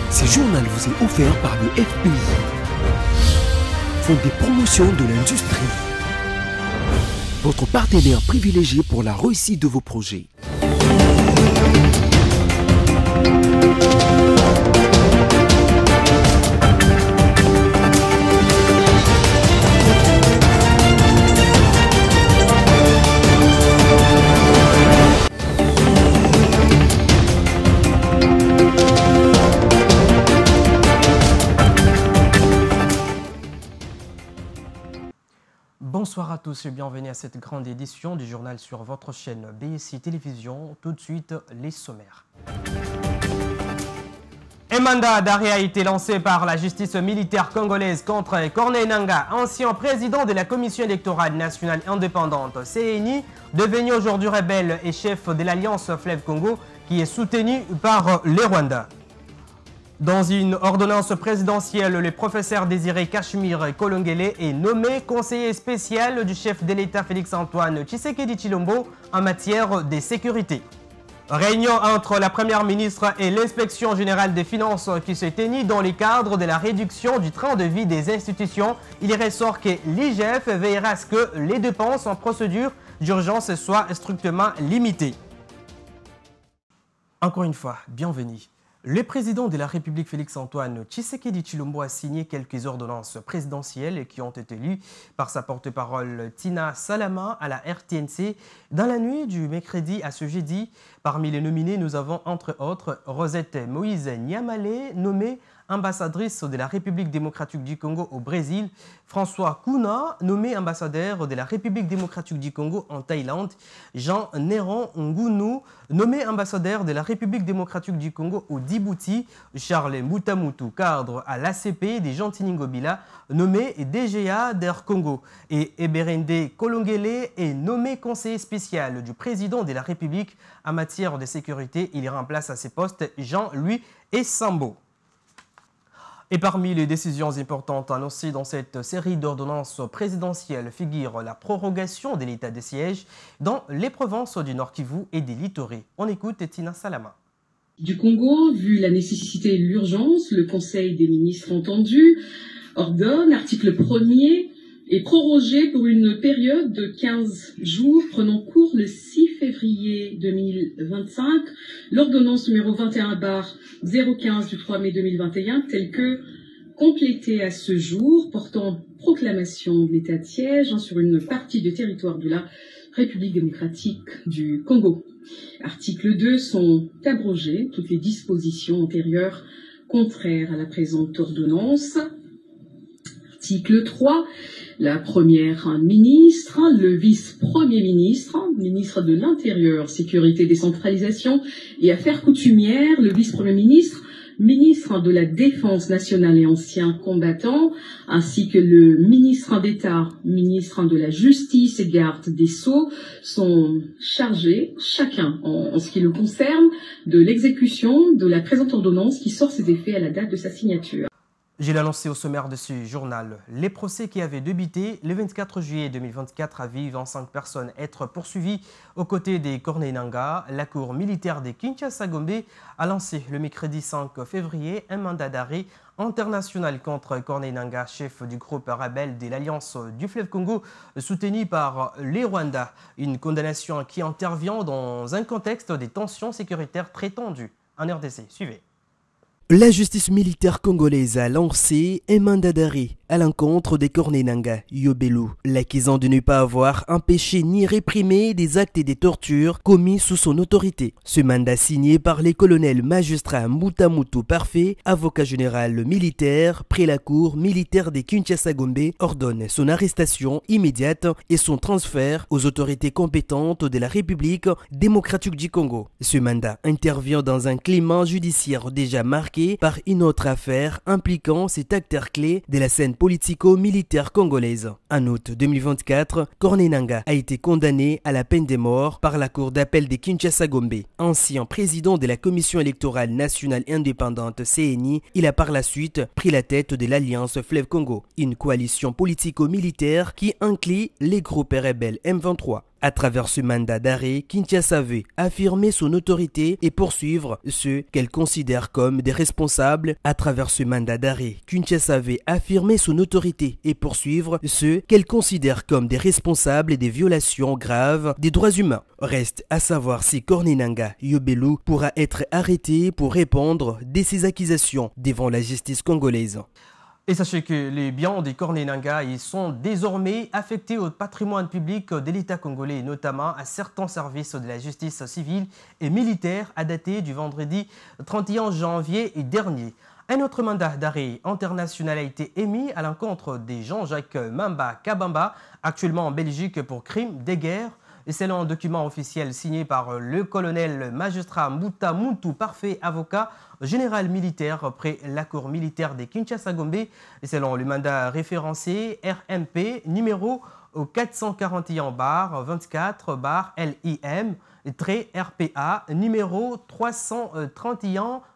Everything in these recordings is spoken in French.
Ce journal vous est offert par le FPI, Fonds de promotion de l'industrie, votre partenaire privilégié pour la réussite de vos projets. Bonsoir à tous et bienvenue à cette grande édition du journal sur votre chaîne BSI Télévision. Tout de suite, les sommaires. Un mandat d'arrêt a été lancé par la justice militaire congolaise contre Corneille Nangaa, ancien président de la Commission électorale nationale indépendante CENI, devenu aujourd'hui rebelle et chef de l'Alliance Fleuve Congo, qui est soutenu par les Rwandais. Dans une ordonnance présidentielle, le professeur Désiré Cachemire Kolongele est nommé conseiller spécial du chef de l'État Félix-Antoine Tshisekedi Tshilombo en matière de sécurité. Réunion entre la première ministre et l'inspection générale des finances qui s'est tenue dans le cadre de la réduction du train de vie des institutions. Il ressort que l'IGF veillera à ce que les dépenses en procédure d'urgence soient strictement limitées. Encore une fois, bienvenue. Le président de la République Félix-Antoine Tshisekedi Tshilombo a signé quelques ordonnances présidentielles qui ont été lues par sa porte-parole Tina Salama à la RTNC dans la nuit du mercredi à ce jeudi. Parmi les nominés, nous avons entre autres Rosette Moïse Niamale, nommée ambassadrice de la République démocratique du Congo au Brésil, François Kouna, nommé ambassadeur de la République démocratique du Congo en Thaïlande, Jean Néron Ngounou, nommé ambassadeur de la République démocratique du Congo au Djibouti, Charles Moutamutu, cadre à l'ACP des Gentilingobila, nommé DGA d'Air Congo, et Eberende Kolongele est nommé conseiller spécial du président de la République en matière de sécurité. Il remplace à ses postes Jean-Louis Essambo. Et parmi les décisions importantes annoncées dans cette série d'ordonnances présidentielles figure la prorogation de l'état de siège dans les provinces du Nord Kivu et des littoraux. On écoute Tina Salama. Du Congo, vu la nécessité et l'urgence, le Conseil des ministres entendu ordonne, article 1er, est prorogé pour une période de 15 jours prenant cours le 6 février 2025, l'ordonnance numéro 21/015 du 3 mai 2021, telle que complétée à ce jour, portant proclamation de l'état de siège sur une partie du territoire de la République démocratique du Congo. Article 2 sont abrogées toutes les dispositions antérieures contraires à la présente ordonnance. Article 3, la première ministre, le vice-premier ministre, ministre de l'Intérieur, Sécurité, Décentralisation et Affaires coutumières, le vice-premier ministre, ministre de la Défense nationale et ancien combattant, ainsi que le ministre d'État, ministre de la Justice et garde des Sceaux sont chargés, chacun en ce qui le concerne, de l'exécution de la présente ordonnance qui sort ses effets à la date de sa signature. Je l'ai annoncé au sommaire de ce journal. Les procès qui avaient débuté le 24 juillet 2024 à vivre 25 personnes être poursuivies aux côtés des Corneille Nangaa. La cour militaire de Kinshasa-Gombe a lancé le mercredi 5 février un mandat d'arrêt international contre Corneille Nangaa, chef du groupe rebelle de l'Alliance du Fleuve Congo, soutenu par les Rwandais. Une condamnation qui intervient dans un contexte de tensions sécuritaires très tendues en RDC. Suivez. La justice militaire congolaise a lancé un mandat d'arrêt à l'encontre des Corneille Nangaa Yobelu, l'accusant de ne pas avoir empêché ni réprimé des actes et des tortures commis sous son autorité. Ce mandat signé par les colonels magistrats Moutamutu Parfait, avocat général militaire, près la cour militaire des Kinshasa-Gombe, ordonne son arrestation immédiate et son transfert aux autorités compétentes de la République démocratique du Congo. Ce mandat intervient dans un climat judiciaire déjà marqué par une autre affaire impliquant cet acteur clé de la scène politico-militaire congolaise. En août 2024, Corneille Nangaa a été condamné à la peine de mort par la cour d'appel de Kinshasa-Gombe. Ancien président de la Commission électorale nationale indépendante CENI, il a par la suite pris la tête de l'Alliance Fleuve Congo, une coalition politico-militaire qui inclut les groupes rebelles M23. À travers ce mandat d'arrêt, Kinshasa veut affirmer son autorité et poursuivre ceux qu'elle considère comme des responsables. À travers ce mandat d'arrêt, Kinshasa veut affirmer son autorité et poursuivre ceux qu'elle considère comme des responsables des violations graves des droits humains. Reste à savoir si Corneille Nangaa Yobelo pourra être arrêté pour répondre de ces accusations devant la justice congolaise. Et sachez que les biens des Corneille Nangaa sont désormais affectés au patrimoine public de l'État congolais, notamment à certains services de la justice civile et militaire, à dater du vendredi 31 janvier dernier. Un autre mandat d'arrêt international a été émis à l'encontre de Jean-Jacques Mamba Kabamba, actuellement en Belgique pour crimes de guerre. Et selon un document officiel signé par le colonel magistrat Mouta Muntu Parfait, avocat général militaire près la cour militaire de Kinshasa-Gombe, et selon le mandat référencé RMP numéro 441-24-LIM, RPA numéro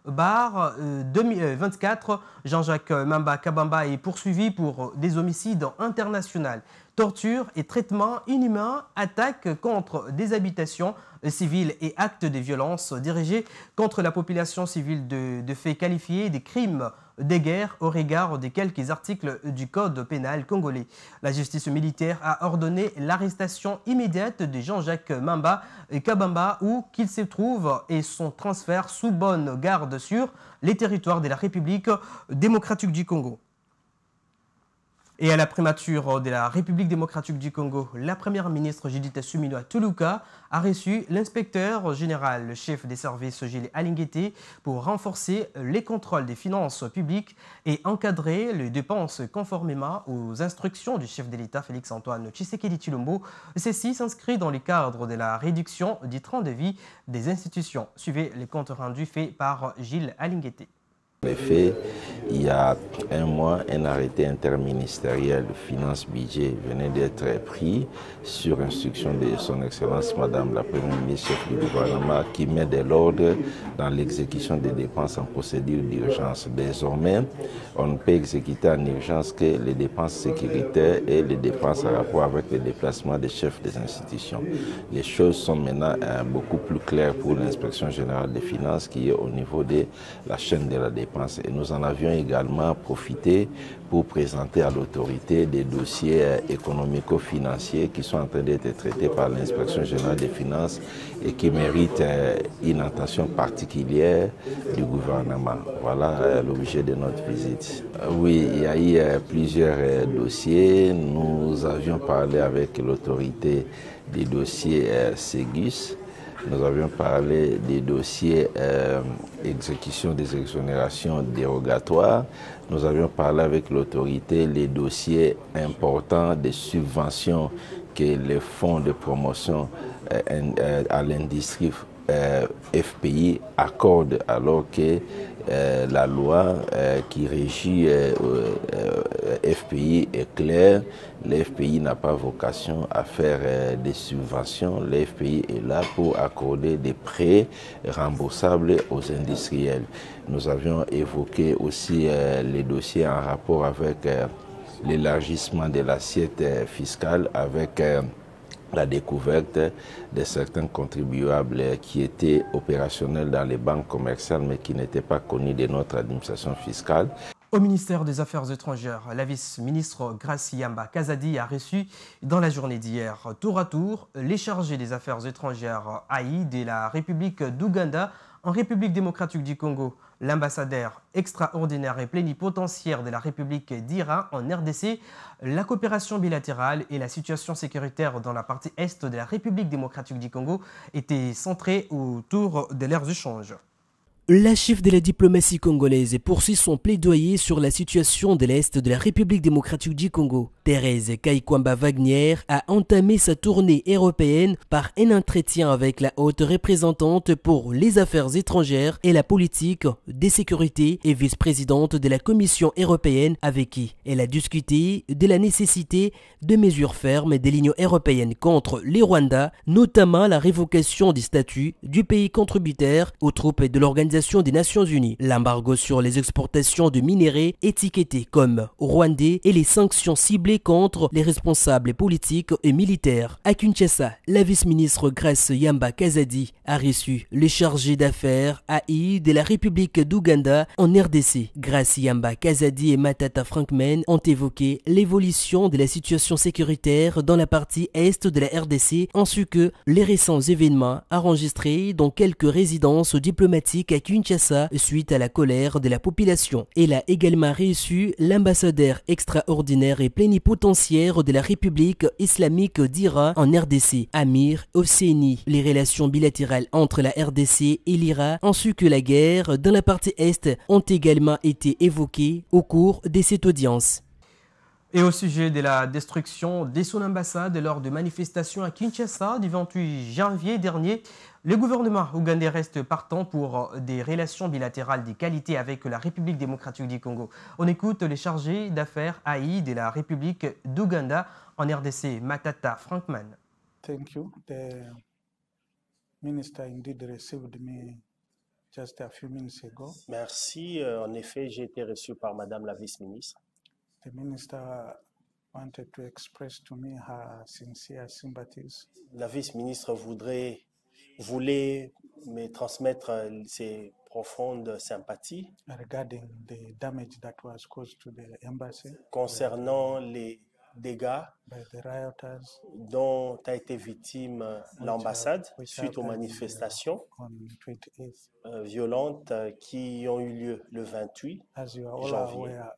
331-2024, Jean-Jacques Mamba Kabamba est poursuivi pour des homicides internationaux, torture et traitement inhumain, attaques contre des habitations civiles et actes de violence dirigés contre la population civile de faits qualifiés des crimes de guerre au regard de quelques articles du Code pénal congolais. La justice militaire a ordonné l'arrestation immédiate de Jean-Jacques Mamba Kabamba où qu'il se trouve et son transfert sous bonne garde sur les territoires de la République démocratique du Congo. Et à la primature de la République démocratique du Congo, la première ministre Judith Suminwa Tuluka a reçu l'inspecteur général, le chef des services Gilles Alinguete, pour renforcer les contrôles des finances publiques et encadrer les dépenses conformément aux instructions du chef de l'État Félix-Antoine Tshisekedi Tshilombo. Ceci s'inscrit dans le cadre de la réduction du train de vie des institutions. Suivez les comptes rendus faits par Gilles Alinguete. En effet, il y a un mois, un arrêté interministériel de finances-budget venait d'être pris sur instruction de son Excellence Madame la Première ministre chef du gouvernement qui met de l'ordre dans l'exécution des dépenses en procédure d'urgence. Désormais, on ne peut exécuter en urgence que les dépenses sécuritaires et les dépenses en rapport avec les déplacements des chefs des institutions. Les choses sont maintenant beaucoup plus claires pour l'inspection générale des finances qui est au niveau de la chaîne de la dépense. Et nous en avions également profité pour présenter à l'autorité des dossiers économico-financiers qui sont en train d'être traités par l'inspection générale des finances et qui méritent une attention particulière du gouvernement. Voilà l'objet de notre visite. Oui, il y a eu plusieurs dossiers. Nous avions parlé avec l'autorité des dossiers Ségus. Nous avions parlé des dossiers exécution des exonérations dérogatoires. Nous avions parlé avec l'autorité les dossiers importants des subventions que les fonds de promotion à l'industrie FPI accorde alors que la loi qui régit FPI est claire. Le FPI n'a pas vocation à faire des subventions. Le FPI est là pour accorder des prêts remboursables aux industriels. Nous avions évoqué aussi les dossiers en rapport avec l'élargissement de l'assiette fiscale, avec la découverte de certains contribuables qui étaient opérationnels dans les banques commerciales mais qui n'étaient pas connus de notre administration fiscale. Au ministère des Affaires étrangères, la vice-ministre Gracie Yamba Kazadi a reçu dans la journée d'hier, tour à tour, les chargés des Affaires étrangères AI de la République d'Ouganda en République démocratique du Congo, l'ambassadeur extraordinaire et plénipotentiaire de la République d'Iran en RDC, la coopération bilatérale et la situation sécuritaire dans la partie est de la République démocratique du Congo étaient centrées autour de leurs échanges. La chef de la diplomatie congolaise poursuit son plaidoyer sur la situation de l'Est de la République démocratique du Congo. Thérèse Kaikwamba Wagner a entamé sa tournée européenne par un entretien avec la haute représentante pour les affaires étrangères et la politique de sécurité et vice-présidente de la Commission européenne avec qui elle a discuté de la nécessité de mesures fermes de l'Union européenne contre les Rwandais, notamment la révocation du statut du pays contributeur aux troupes de l'organisation l'Organisation des Nations Unies. L'embargo sur les exportations de minerais étiquetés comme rwandais et les sanctions ciblées contre les responsables politiques et militaires. À Kinshasa, la vice-ministre Grace Yamba Kazadi a reçu le chargé d'affaires AI de la République d'Ouganda en RDC. Grace Yamba Kazadi et Matata Frankman ont évoqué l'évolution de la situation sécuritaire dans la partie est de la RDC ainsi que les récents événements enregistrés dans quelques résidences diplomatiques à Kinshasa suite à la colère de la population. Elle a également reçu l'ambassadeur extraordinaire et plénipotentiaire de la République islamique d'Iran en RDC, Amir Hosseini. Les relations bilatérales entre la RDC et l'Iran ainsi que la guerre dans la partie est ont également été évoquées au cours de cette audience. Et au sujet de la destruction de son ambassade lors de manifestations à Kinshasa du 28 janvier dernier, le gouvernement ougandais reste partant pour des relations bilatérales de qualité avec la République démocratique du Congo. On écoute le chargé d'affaires AI de la République d'Ouganda en RDC, Matata Frankman. Thank you. The minister indeed received me just a few minutes ago. Merci. En effet, j'ai été reçu par Madame la vice-ministre. The minister wanted to express to me her sincere sympathies La vice-ministre voulait me transmettre ses profondes sympathies regarding the damage that was caused to the embassy concernant les dégâts by the rioters dont a été victime l'ambassade which suite aux happened manifestations on 28th. violentes qui ont eu lieu le 28 As you are all janvier. aware,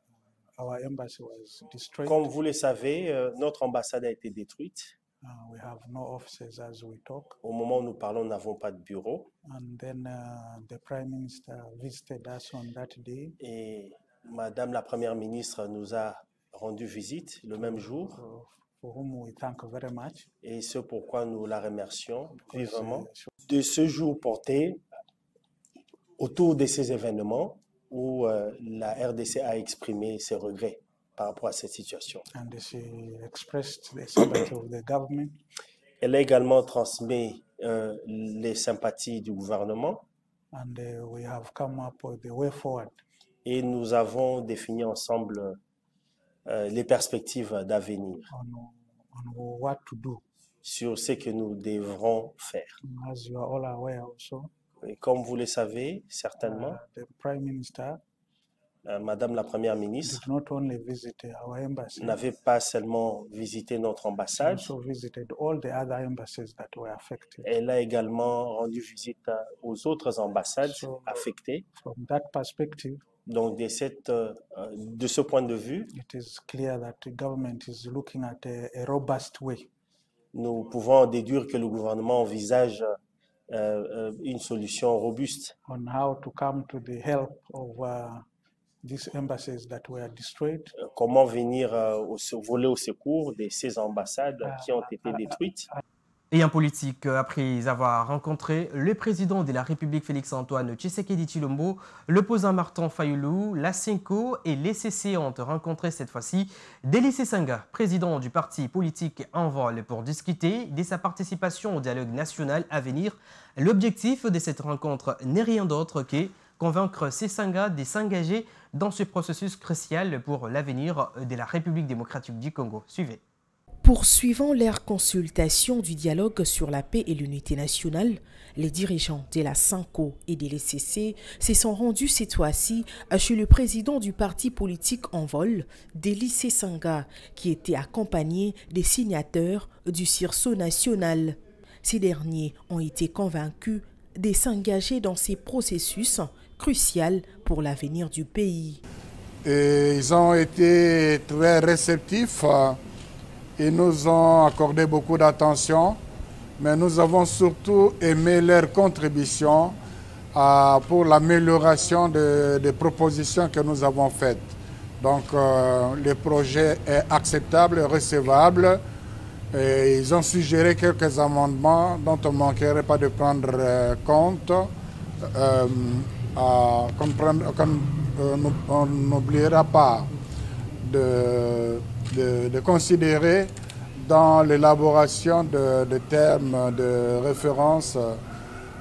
our embassy was destroyed. Comme vous le savez, notre ambassade a été détruite. We have no offices as we talk. Au moment où nous parlons, nous n'avons pas de bureau. And then the Prime Minister visited us on that day. Et Madame la Première ministre nous a rendu visite le même jour. For whom we thank very much. Et ce pourquoi nous la remercions Because, vivement. De ce jour porté autour de ces événements où la RDC a exprimé ses regrets par rapport à cette situation. And she expressed the sympathy of the government. Elle a également transmis les sympathies du gouvernement. And we have come up with the way forward. Et nous avons défini ensemble les perspectives d'avenir on what to do. sur ce que nous devrons faire. As you are all aware also, Et comme vous le savez certainement, the Prime Minister Madame la Première ministre did not only visit our embassy, n'avait pas seulement visité notre she ambassade, also visited all the other embassies that were affected. elle a également rendu visite aux autres ambassades affectées. From that perspective, Donc de ce point de vue, it is clear that the government is looking at a robust way nous pouvons déduire que le gouvernement envisage une solution robuste on how to come to the help of these embassies that were destroyed. Comment venir voler au secours de ces ambassades qui ont été détruites. Et en politique, après avoir rencontré le président de la République Félix-Antoine Tshisekedi Tshilombo, l'opposant Martin Fayulu, la CENCO et l'ECC ont rencontré cette fois-ci Délicé Sanga, président du parti politique En Vol, pour discuter de sa participation au dialogue national à venir. L'objectif de cette rencontre n'est rien d'autre que convaincre ces Sangas de s'engager dans ce processus crucial pour l'avenir de la République démocratique du Congo. Suivez. Poursuivant leur consultation du dialogue sur la paix et l'unité nationale, les dirigeants de la CENCO et de l'ECC se sont rendus cette fois-ci chez le président du parti politique En Vol, Délicé Sanga, qui était accompagné des signataires du sursaut national. Ces derniers ont été convaincus de s'engager dans ces processus cruciaux pour l'avenir du pays. Et ils ont été très réceptifs. Ils nous ont accordé beaucoup d'attention, mais nous avons surtout aimé leur contribution pour l'amélioration des propositions que nous avons faites. Donc le projet est acceptable et recevable. Et ils ont suggéré quelques amendements dont on ne manquerait pas de prendre compte. On n'oubliera pas de considérer dans l'élaboration de termes de référence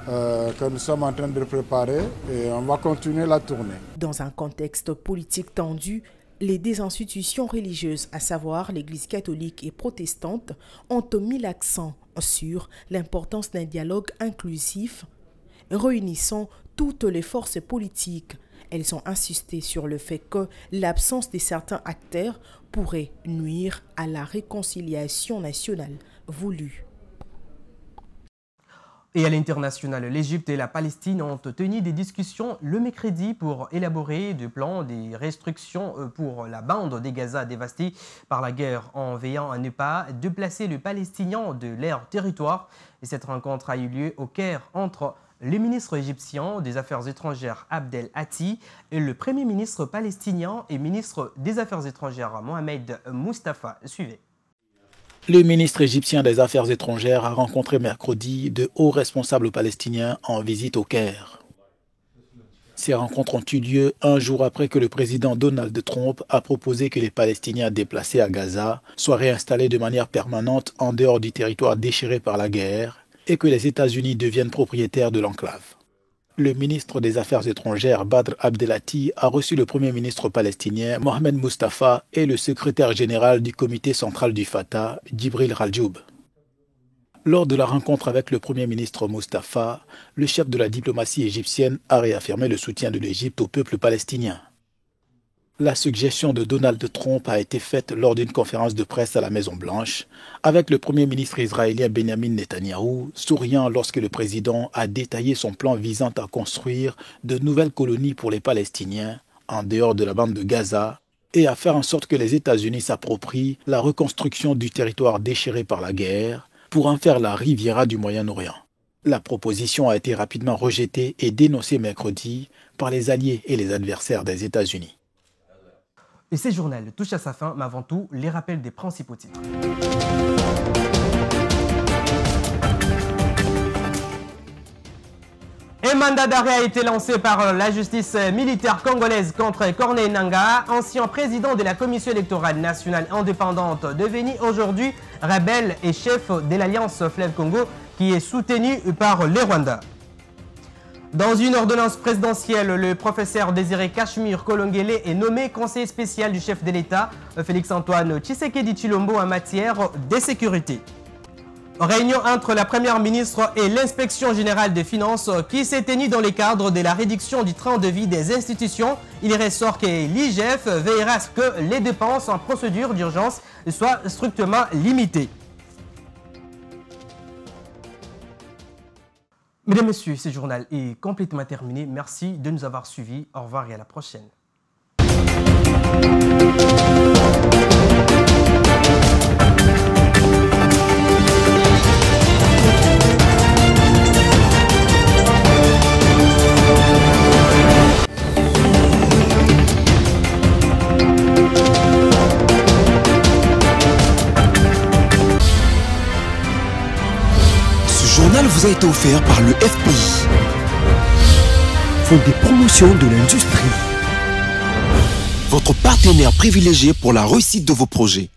que nous sommes en train de préparer et on va continuer la tournée. Dans un contexte politique tendu, les deux institutions religieuses, à savoir l'Église catholique et protestante, ont mis l'accent sur l'importance d'un dialogue inclusif réunissant toutes les forces politiques. Elles ont insisté sur le fait que l'absence de certains acteurs pourrait nuire à la réconciliation nationale voulue. Et à l'international, l'Égypte et la Palestine ont tenu des discussions le mercredi pour élaborer des plans de restrictions pour la bande de Gaza dévastée par la guerre, en veillant à ne pas déplacer les Palestiniens de leur territoire. Et cette rencontre a eu lieu au Caire entre le ministre égyptien des Affaires étrangères Abdel Hatti et le premier ministre palestinien et ministre des Affaires étrangères Mohamed Mustafa. Suivez. Le ministre égyptien des Affaires étrangères a rencontré mercredi de hauts responsables palestiniens en visite au Caire. Ces rencontres ont eu lieu un jour après que le président Donald Trump a proposé que les Palestiniens déplacés à Gaza soient réinstallés de manière permanente en dehors du territoire déchiré par la guerre et que les États-Unis deviennent propriétaires de l'enclave. Le ministre des Affaires étrangères Badr Abdelhati a reçu le premier ministre palestinien Mohamed Mustafa et le secrétaire général du comité central du Fatah, Djibril Raljoub. Lors de la rencontre avec le premier ministre Mustafa, le chef de la diplomatie égyptienne a réaffirmé le soutien de l'Égypte au peuple palestinien. La suggestion de Donald Trump a été faite lors d'une conférence de presse à la Maison-Blanche, avec le premier ministre israélien Benjamin Netanyahou souriant lorsque le président a détaillé son plan visant à construire de nouvelles colonies pour les Palestiniens en dehors de la bande de Gaza et à faire en sorte que les États-Unis s'approprient la reconstruction du territoire déchiré par la guerre pour en faire la Riviera du Moyen-Orient. La proposition a été rapidement rejetée et dénoncée mercredi par les alliés et les adversaires des États-Unis. Et ce journal touche à sa fin, mais avant tout, les rappels des principaux titres. Un mandat d'arrêt a été lancé par la justice militaire congolaise contre Corneille Nangaa, ancien président de la Commission électorale nationale indépendante, devenu aujourd'hui rebelle et chef de l'Alliance Fleuve Congo, qui est soutenu par le Rwanda. Dans une ordonnance présidentielle, le professeur Désiré Cachemire Kolongele est nommé conseiller spécial du chef de l'État, Félix-Antoine Tshisekedi Tshilombo, en matière de sécurité. Réunion entre la première ministre et l'inspection générale des finances qui s'est tenue dans le cadre de la réduction du train de vie des institutions. Il ressort que l'IGF veillera à ce que les dépenses en procédure d'urgence soient strictement limitées. Mesdames et messieurs, ce journal est complètement terminé. Merci de nous avoir suivis. Au revoir et à la prochaine. Ce journal vous a été offert par le FPI, Fonds des promotions de l'industrie, votre partenaire privilégié pour la réussite de vos projets.